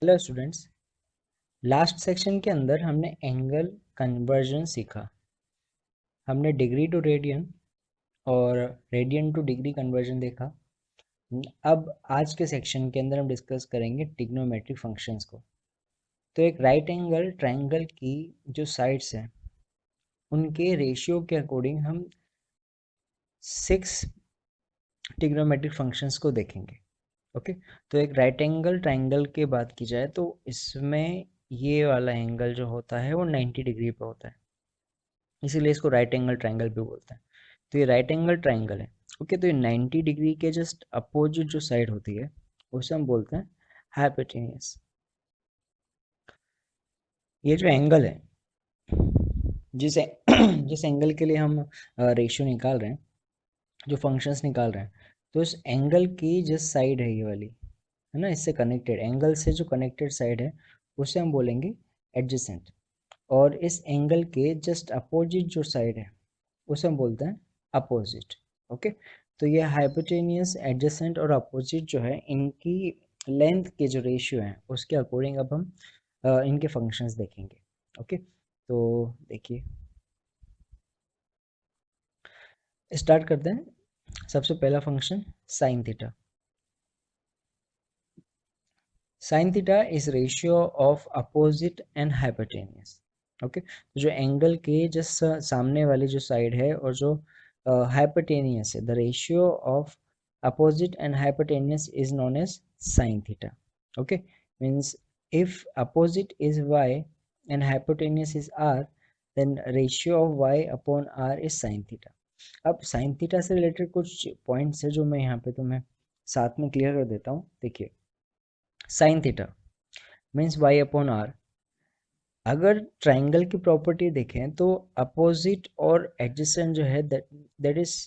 Hello students, last section के अंदर हमने एंगल कन्वर्जन सीखा। हमने डिग्री टू रेडियन और रेडियन टू डिग्री कन्वर्जन देखा। अब आज के सेक्शन के अंदर हम डिस्कस करेंगे ट्रिग्नोमेट्रिक फंक्शंस को। तो एक राइट एंगल ट्रायंगल की जो साइड्स हैं उनके रेशियो के अकॉर्डिंग हम 6 ट्रिग्नोमेट्रिक फंक्शंस को देखेंगे। ओके, तो एक राइट एंगल ट्रायंगल की बात की जाए तो इसमें ये वाला एंगल जो होता है वो 90 डिग्री पे होता है, इसीलिए इसको राइट एंगल ट्रायंगल भी बोलते हैं। तो ये राइट एंगल ट्रायंगल है। ओके, तो ये 90 डिग्री के जस्ट अपोजिट जो साइड होती है उसे हम बोलते हैं हाइपोटेन्यूस। ये जो एंगल है जिस जिस एंगल के लिए हम रेशियो निकाल रहे हैं, जो फंक्शंस निकाल रहे हैं, तो इस एंगल की जिस साइड है ये वाली, है ना, इससे कनेक्टेड एंगल से जो कनेक्टेड साइड है उसे हम बोलेंगे एडजेसेंट। और इस एंगल के जस्ट अपोजिट जो साइड है उसे हम बोलते हैं अपोजिट। ओके, तो ये हाइपोटेनियस, एडजेसेंट और अपोजिट जो है इनकी लेंथ के जो रेशियो है उसके अकॉर्डिंग अब हम इनके फंक्शंस देखेंगे। ओके, तो देखिए स्टार्ट करते हैं। सबसे पहला function sine theta. Sign theta is ratio of opposite and hypotenuse. Okay, तो जो एंगल के जस्ट सामने वाली जो साइड है और जो हाइपोटेनियस है, the ratio of opposite and hypotenuse is known as sine theta. Okay, means if opposite is y and hypotenuse is r, then ratio of y upon r is sin theta. अब sin theta से related कुछ points है जो मैं यहाँ पे तुम्हें साथ में क्लियर कर देता हूँ। देखिए, sin theta means y upon R. अगर ट्राइंगल की प्रॉपर्टी देखें तो अपोजिट और एडजेसेंट जो है that is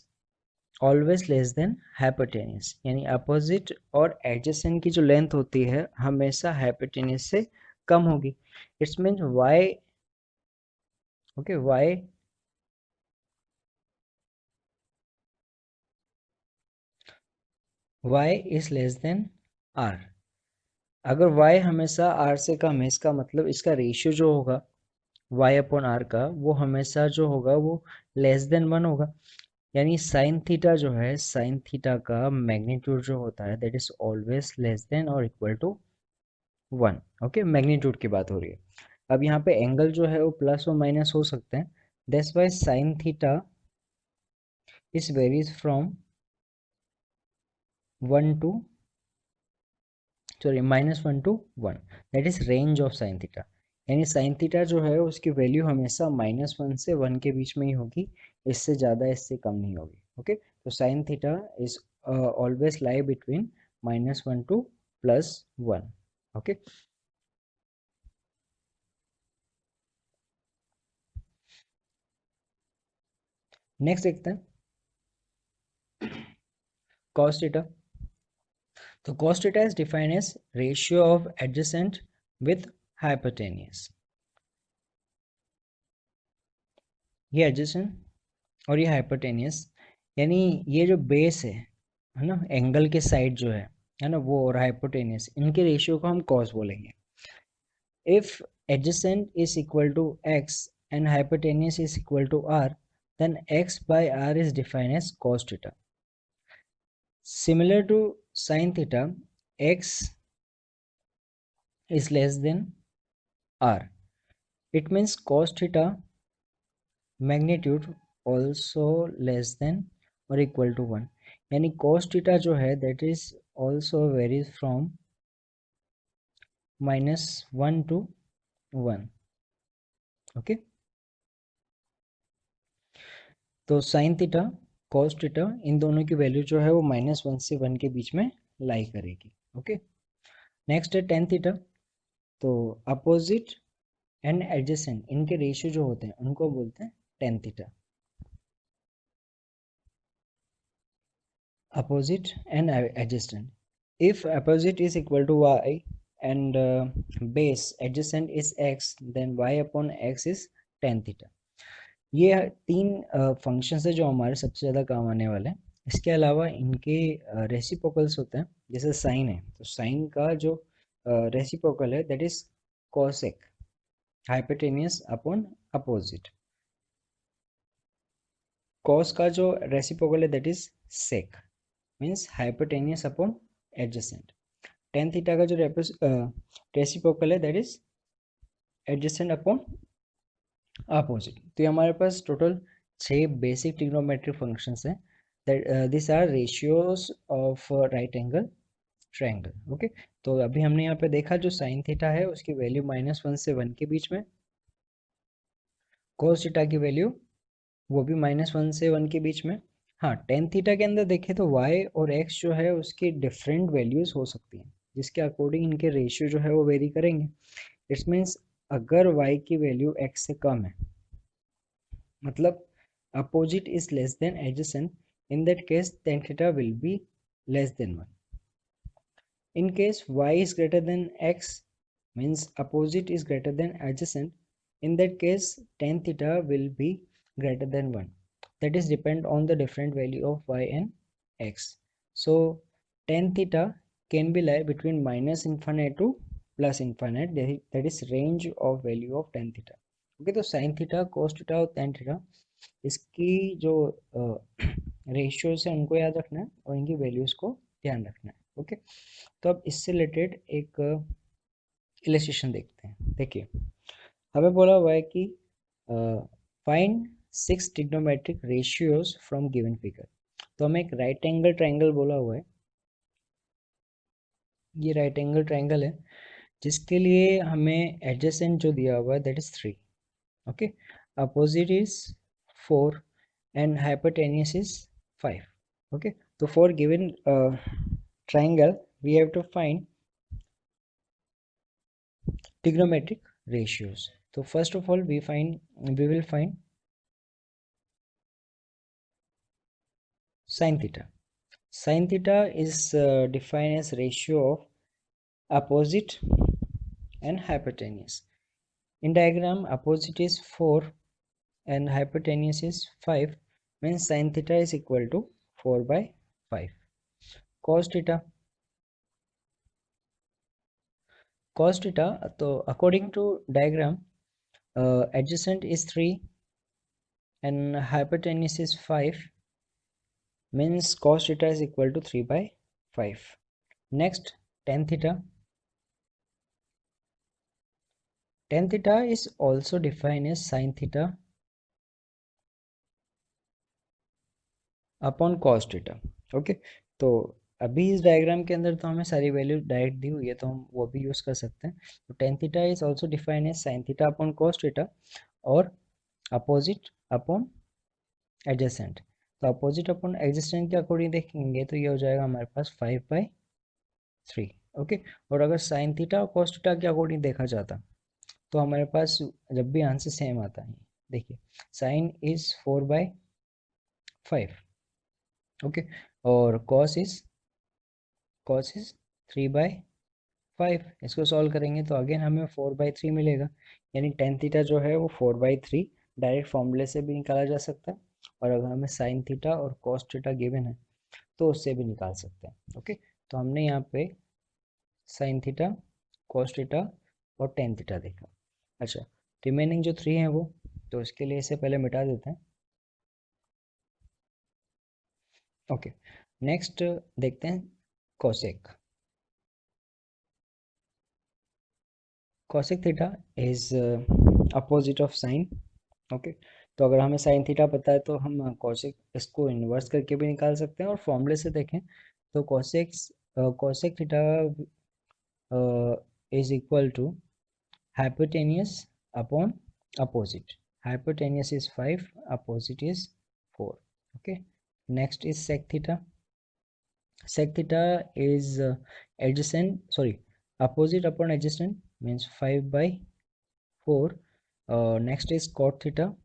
always less than hypotenuse, यानी अपोजिट और एडजेसेंट की जो लेंथ होती है हमेशा हाइपोटेनियस से कम होगी। It's mean y, okay, y is less than r। अगर y हमेशा r से कम है, इसका मतलब इसका रेशियो जो होगा y अपॉन r का वो हमेशा जो होगा वो लेस देन 1 होगा। यानी साइन थीटा जो है, साइन थीटा का मैग्नीट्यूड जो होता है that is always less then और इक्वल टू 1। ओके, मैग्नीट्यूड की बात हो रही है। अब यहाँ पे एंगल जो है वो प्लस और माइनस हो सकते हैं। That's why sine theta is varies from 1 to -1 to 1, that is range of sine theta. यानी साइन थीटा जो है उसकी वैल्यू हमेशा -1 से 1 के बीच में ही होगी, इससे ज़्यादा इससे कम नहीं होगी। ओके, तो sign theta is always lie between -1 to +1। Okay, next देखते हैं cos थीटा। तो cos theta is defined as ratio of adjacent with hypotenuse। ये adjacent और ये hypotenuse, यानी ये जो बेस है ना, एंगल के साइड जो है ना, वो और hypotenuse, इनके रेशियो को हम cos बोलेंगे। if adjacent is equal to x and hypotenuse is equal to r, then x by r is defined as cos theta। Similar to sin theta, x is less than r, it means cos theta magnitude also less than और equal to 1। यानी cos theta जो है that is also varies from -1 to 1। Okay, तो sine theta, cos theta, इन दोनों की value जो है वो -1 से 1 के बीच में लाई करेगी। ओके, नेक्स्ट है टेन थीटा। तो अपोजिट एंड एडजेसेंट इनके रेशियो जो होते हैं उनको बोलते हैं tan theta. Opposite and adjacent, if opposite is equal to y and base adjacent is x, then y upon x is tan theta। ये तीन फंक्शंस है जो हमारे सबसे ज़्यादा काम आने वाले हैं। इसके अलावा इनके रेसिप्रोकल्स होते हैं। जैसे साइन है तो साइन का जो रेसिप्रोकल है, that is cosec, hypotenuse upon opposite. Cos का जो रेसिप्रोकल है that is sec, means hypotenuse upon adjacent. Tan theta का जो रेसिप्रोकल है that is adjacent upon opposite. तो ये हमारे पास टोटल 6 बेसिक ट्रिग्नोमेट्रिक फंक्शंस हैं, that this are ratios of right angle triangle. Okay, तो अभी हमने यहाँ पे देखा जो साइन थीटा है उसकी वैल्यू -1 से 1 के बीच में, कोस थीटा की वैल्यू वो भी -1 से 1 के बीच में। हाँ, टेन थीटा के अंदर देखें तो y और x जो है उसकी डिफरेंट वैल्यूज हो सकती हैं, जिसके अकॉर्डिंग इनके रेशियो जो है वो वेरी करेंगे। इट्स मीन्स अगर y की वैल्यू x से कम है, मतलब opposite is less than adjacent, in that case tan theta will be less than 1। In case y is greater than x, means opposite is greater than adjacent, in that case tan theta will be greater than 1. That is depend on the different value of y and x. So tan theta can be lie between minus infinite to plus infinite, that is range of value of tan theta. Okay, तो sin theta, cos theta और tan theta इसकी जो ratios है उनको याद रखना है और इनकी वैल्यूज को ध्यान रखना है। ओके, तो अब इससे रिलेटेड एक इलस्ट्रेशन देखते हैं। देखिए, हमें बोला हुआ है कि find 6 trigonometric ratios from given figure. तो हमें एक राइट एंगल ट्रायंगल बोला हुआ है, ये राइट एंगल ट्रायंगल है जिसके लिए हमें एडजेसेंट जो दिया हुआ है that is 3। Okay, opposite is 4 and hypotenuse is 5. Okay, so for given triangle we have to find trigonometric ratios. So first of all we will find sin theta. Sin theta is defined as ratio of opposite and hypotenuse. In diagram opposite is 4 and hypotenuse is 5, means sin theta is equal to 4/5. Cos theta, तो according to diagram adjacent is 3 and hypotenuse is 5, means cos theta is equal to 3/5. Next, tan theta. Tan theta is also defined as sin theta upon cos theta. Okay, तो अभी इस diagram के अंदर तो हमें सारी value direct दी हुई है तो हम वो भी यूज कर सकते हैं। तो tan theta is also defined as sin theta upon cos theta और अपोजिट अपॉन एडजेसेंट। तो अपोजिट अपॉन एडजेसेंट के अकॉर्डिंग देखेंगे तो ये हो जाएगा हमारे पास 5/3। ओके, और अगर साइन थीटा और कॉस थीटा के अकॉर्डिंग देखा जाता तो हमारे पास जब भी आंसर सेम आता है, देखिए साइन इज 4/5, ओके, और कॉस इज 3/5। इसको सॉल्व करेंगे तो अगेन हमें 4/3 मिलेगा, यानी टेन थीटा जो है वो 4/3 डायरेक्ट फॉर्मूले से भी निकाला जा सकता है, और अगर हमें साइन थीटा और कॉस थीटा गिवन है तो उससे भी निकाल सकते हैं। ओके, तो हमने यहाँ पे साइन थीटा, कॉस थीटा और टेन थीटा देखा। अच्छा, रिमेनिंग जो 3 हैं वो, तो इसके लिए इसे पहले मिटा देते हैं। ओके, नेक्स्ट देखते हैं cosec. Cosec theta is opposite of sine. Okay, तो अगर हमें साइन थीटा पता है तो हम कोसेक इसको इन्वर्स करके भी निकाल सकते हैं, और फॉर्मूले से देखें तो cosec theta is equal to hypotenuse upon opposite. Hypotenuse is 5, opposite is 4. Okay, next is sec theta. Sec theta is adjacent, sorry, opposite upon adjacent, means 5/4. Next is cot theta.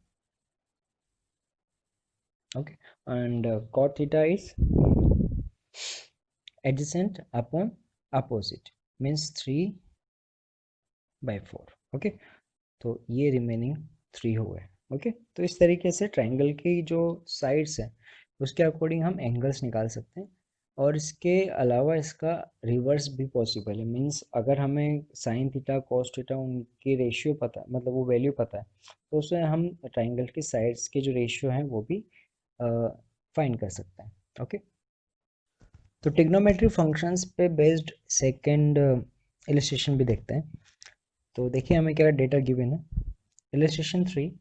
Okay, and cot theta is adjacent upon opposite, means 3/4. Okay, तो ये remaining 3 हो गए। Okay, तो इस तरीके से triangle की जो साइड्स हैं उसके अकॉर्डिंग हम एंगल्स निकाल सकते हैं, और इसके अलावा इसका रिवर्स भी पॉसिबल है। मीन्स अगर हमें साइन थीटा कॉस थीटा उनकी रेशियो पता, मतलब वो वैल्यू पता है, तो उससे हम ट्राइंगल के साइड्स के जो रेशियो हैं वो भी फाइंड कर सकते हैं। ओके, तो ट्रिग्नोमेट्री फंक्शंस पे बेस्ड सेकेंड इलस्ट्रेशन भी देखते हैं। तो देखिए हमें क्या डेटा गिवन है। Illustration 3,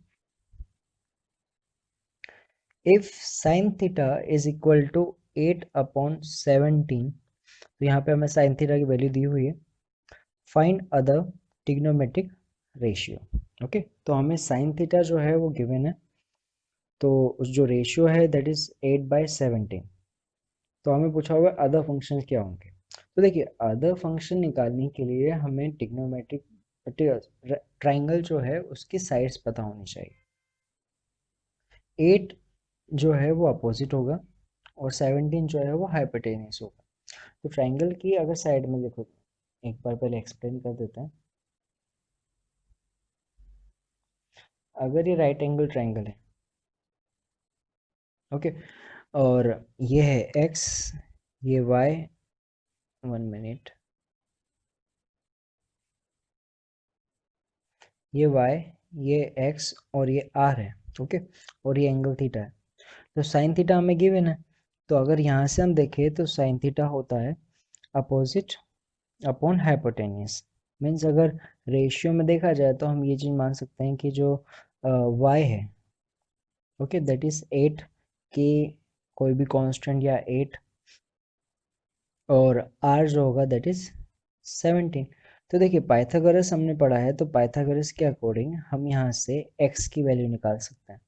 if sine theta is equal to 8/17, तो यहाँ पे हमें साइन थीटा की वैल्यू दी हुई है। Find other trigonometric ratio. Okay, तो हमें साइन थीटा जो है वो गिवन है, तो उस जो रेशियो है दैट इज 8/17। तो हमें पूछा हुआ अदर फंक्शन क्या होंगे। तो देखिए अदर फंक्शन निकालने के लिए हमें ट्रिग्नोमेट्रिक ट्राइंगल जो है उसकी साइड्स पता होनी चाहिए। 8 जो है वो अपोजिट होगा और 17 जो है वो हाइपोटेनियस होगा। तो ट्राइंगल की अगर साइड में देखो, एक बार पहले एक्सप्लेन कर देते हैं। अगर ये राइट एंगल ट्राइंगल है, ओके, और ये है एक्स, ये वाई, 1 मिनट, ये वाई, ये एक्स और ये आर है। ओके, और ये एंगल थीटा है। तो साइन थीटा हमें गिवन है, तो अगर यहाँ से हम देखें तो साइन थीटा होता है अपोजिट अपॉन हाइपोटेनियस। मीन्स अगर रेशियो में देखा जाए तो हम ये चीज़ मान सकते हैं कि जो वाई है, ओके, दैट इज 8 के कोई भी कांस्टेंट या 8, और आर जो होगा दैट इज 17। तो देखिए पाइथागोरस हमने पढ़ा है, तो पाइथागोरस के अकॉर्डिंग हम यहाँ से x की वैल्यू निकाल सकते हैं।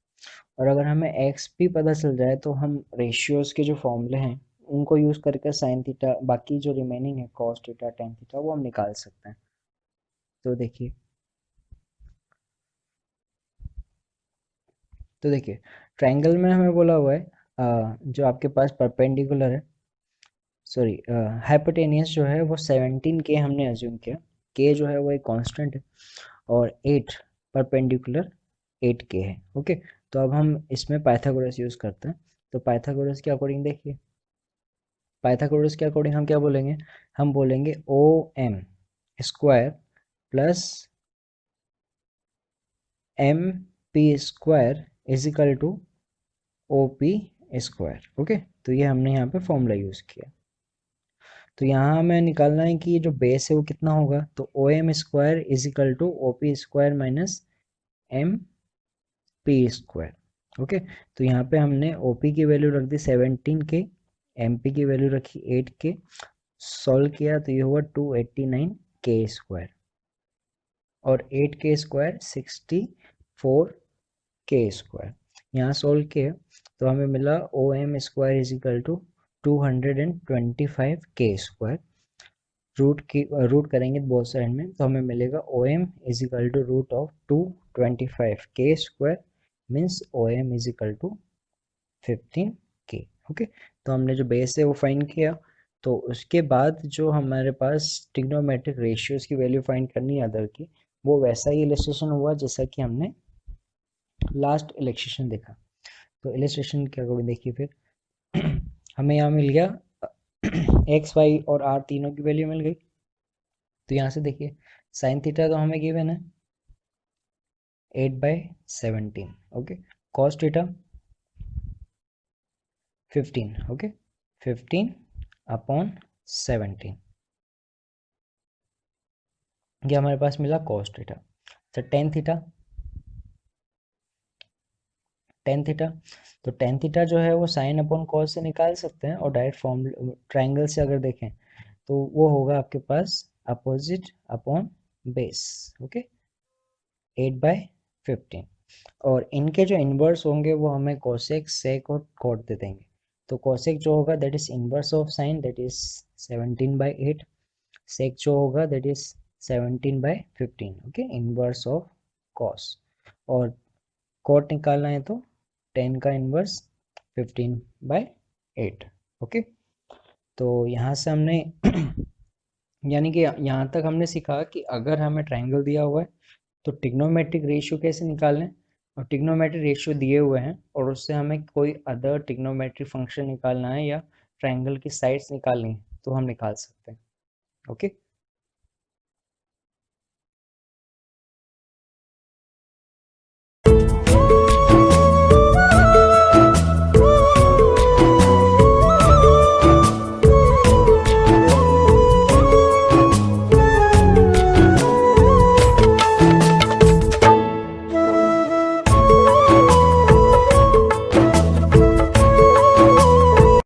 और अगर हमें x भी पता चल जाए तो हम रेशियोज के जो फॉर्मूले हैं उनको यूज करके साइन थीटा, बाकी जो रिमेनिंग है कॉस थीटा टेन थीटा, वो हम निकाल सकते हैं। तो देखिए ट्रायंगल में हमें बोला हुआ है जो आपके पास परपेंडिकुलर है, सॉरी हाइपोटेनियस जो है वो 17 के हमने अज्यूम किया। के जो है वो एक कांस्टेंट है और 8 परपेंडिकुलर 8 के है। ओके, तो अब हम इसमें पाइथागोरस यूज करते हैं। तो पाइथागोरस के अकॉर्डिंग देखिए, पाइथागोरस के अकॉर्डिंग हम क्या बोलेंगे, हम बोलेंगे O M square plus M P square is equal to O P square. Okay, तो ये हमने यहाँ पे फॉर्मूला यूज किया। तो यहाँ हमें निकालना है कि ये जो बेस है वो कितना होगा, तो O M square is equal to O P square minus M P square. Okay, तो यहाँ पे हमने ओ पी की वैल्यू रख दी 17 के, एम पी की वैल्यू रखी 8 के, सॉल्व किया तो ये हुआ 289 के स्क्वायर, और 8 के स्क्वायर 64 के स्क्वायर। यहाँ सॉल्व किया तो हमें मिला O M square is equal to 225 के स्क्वायर। रूट करेंगे बोथ साइड में तो हमें मिलेगा O M is equal to root of 225 के square, means O M is equal to 15 के। ओके, तो हमने जो बेस है वो फाइंड किया। तो उसके बाद जो हमारे पास ट्रिग्नोमेट्रिक रेशियोज की वैल्यू फाइंड करनी है अदर की, वो वैसा ही इलस्ट्रेशन हुआ जैसा कि हमने लास्ट इलस्ट्रेशन देखा। तो इलस्ट्रेशन के अकॉर्डिंग देखिए फिर हमें यहाँ मिल गया एक्स वाई और आर तीनों की वैल्यू मिल गई। तो यहाँ से देखिए साइन थीटा तो हमें गिवन है 8/17। Okay, cos theta 15। ओके, 15/17, ये हमारे पास मिला कॉस थीटा। तो टेन थीटा, तो टेन थीटा जो है वो साइन अपॉन कॉस से निकाल सकते हैं, और डायरेक्ट फॉर्म ट्राइंगल से अगर देखें तो वो होगा आपके पास अपोजिट अपॉन बेस। ओके, 8/15, और इनके जो इन्वर्स होंगे वो हमें कोसेक सेक और कॉट दे देंगे। तो कोसेक जो होगा that is inverse of sine, that is 17/8। सेक जो होगा that is 17/15। Okay, inverse of cos. और कॉट निकालना है तो 10 का इन्वर्स 15/8। ओके, तो यहाँ से हमने यानी कि यहाँ तक हमने सीखा कि अगर हमें ट्राइंगल दिया हुआ है तो ट्रिग्नोमेट्रिक रेशियो कैसे निकालें, और ट्रिग्नोमेट्रिक रेशियो दिए हुए हैं और उससे हमें कोई अदर ट्रिग्नोमेट्रिक फंक्शन निकालना है या ट्रायंगल की साइड्स निकालनी तो हम निकाल सकते हैं। ओके,